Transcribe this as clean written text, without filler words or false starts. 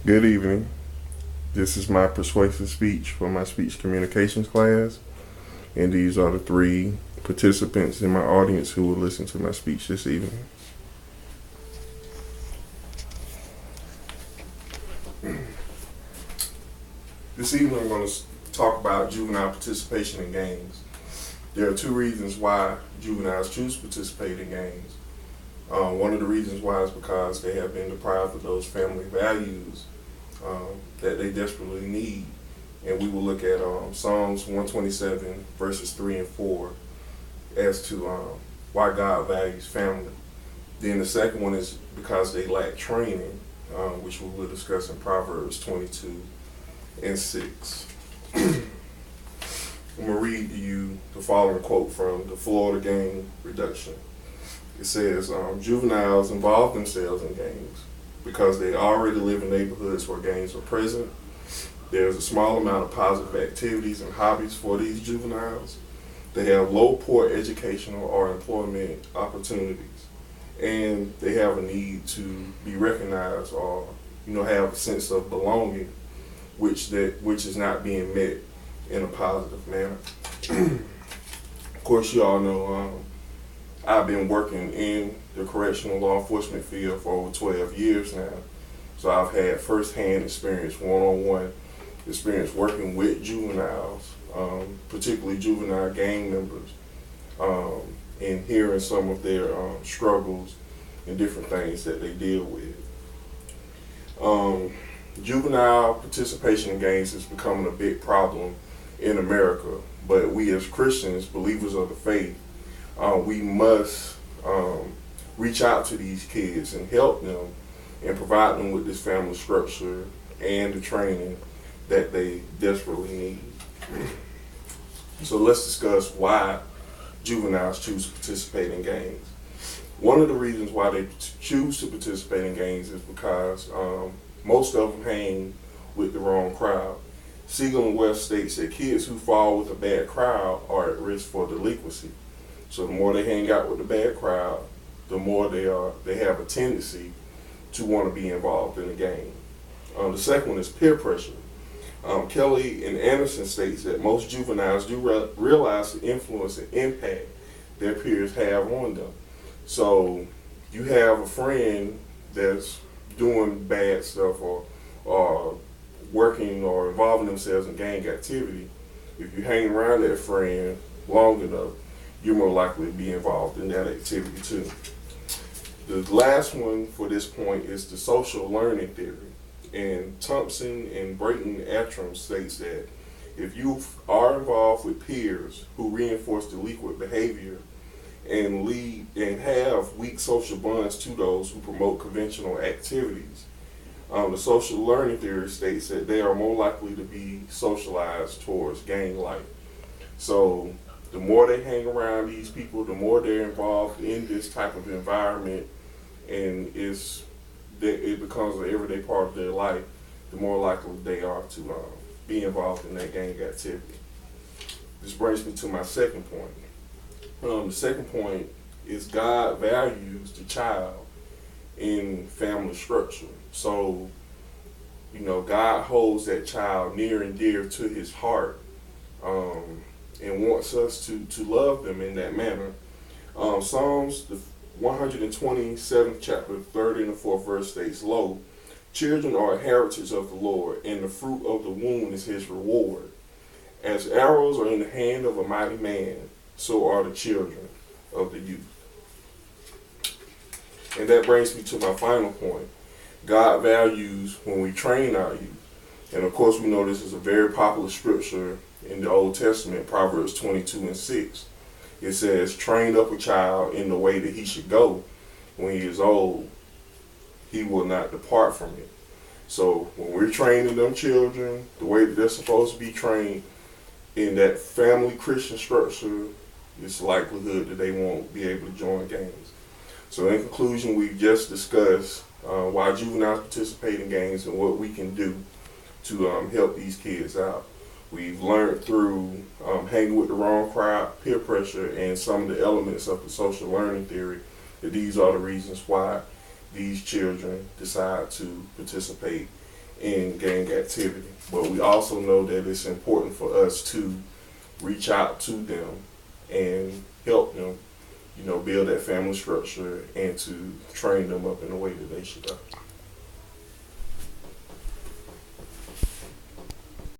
Good evening. This is my persuasive speech for my speech communications class, and these are the three participants in my audience who will listen to my speech this evening. This evening I'm going to talk about juvenile participation in gangs. There are two reasons why juveniles choose to participate in gangs. One of the reasons why is because they have been deprived of those family values that they desperately need. And we will look at Psalms 127 verses 3 and 4 as to why God values family. Then the second one is because they lack training, which we will discuss in Proverbs 22 and 6. I'm going to read to you the following quote from the Florida Gang Reduction. It says, juveniles involve themselves in gangs because they already live in neighborhoods where gangs are present. There's a small amount of positive activities and hobbies for these juveniles. They have low poor educational or employment opportunities, and they have a need to be recognized or have a sense of belonging, which is not being met in a positive manner. Of course, you all know I've been working in the correctional law enforcement field for over 12 years now. So I've had firsthand experience, one-on-one experience working with juveniles, particularly juvenile gang members, and hearing some of their struggles and different things that they deal with. Juvenile participation in gangs is becoming a big problem in America, but we as Christians, believers of the faith, we must reach out to these kids and help them and provide them with this family structure and the training that they desperately need. So let's discuss why juveniles choose to participate in gangs. One of the reasons why they choose to participate in gangs is because most of them hang with the wrong crowd. Siegel and West states that kids who fall with a bad crowd are at risk for delinquency. So the more they hang out with the bad crowd, the more they have a tendency to want to be involved in the gang. The second one is peer pressure. Kelly and Anderson states that most juveniles do realize the influence and impact their peers have on them. So you have a friend that's doing bad stuff or working or involving themselves in gang activity. If you hang around that friend long enough, you're more likely to be involved in that activity too. The last one for this point is the social learning theory. And Thompson and Brayton Attram states that if you are involved with peers who reinforce delinquent behavior and lead and have weak social bonds to those who promote conventional activities, the social learning theory states that they are more likely to be socialized towards gang life. So the more they hang around these people, the more they're involved in this type of environment, and it becomes an everyday part of their life, the more likely they are to be involved in that gang activity. This brings me to my second point. The second point is God values the child in family structure. So, God holds that child near and dear to his heart, and wants us to love them in that manner. Psalms, the 127th chapter, 3rd and the 4th verse states, "Lo, children are a heritage of the Lord, and the fruit of the womb is his reward. As arrows are in the hand of a mighty man, so are the children of the youth." And that brings me to my final point. God values when we train our youth. And of course, we know this is a very popular scripture in the Old Testament, Proverbs 22 and 6. It says, "Train up a child in the way that he should go. When he is old, he will not depart from it." So when we're training them children the way that they're supposed to be trained in that family Christian structure, it's likelihood that they won't be able to join gangs. So in conclusion, we've just discussed why juveniles participate in gangs and what we can do to help these kids out. We've learned through hanging with the wrong crowd, peer pressure, and some of the elements of the social learning theory that these are the reasons why these children decide to participate in gang activity. But we also know that it's important for us to reach out to them and help them, build that family structure and to train them up in the way that they should go.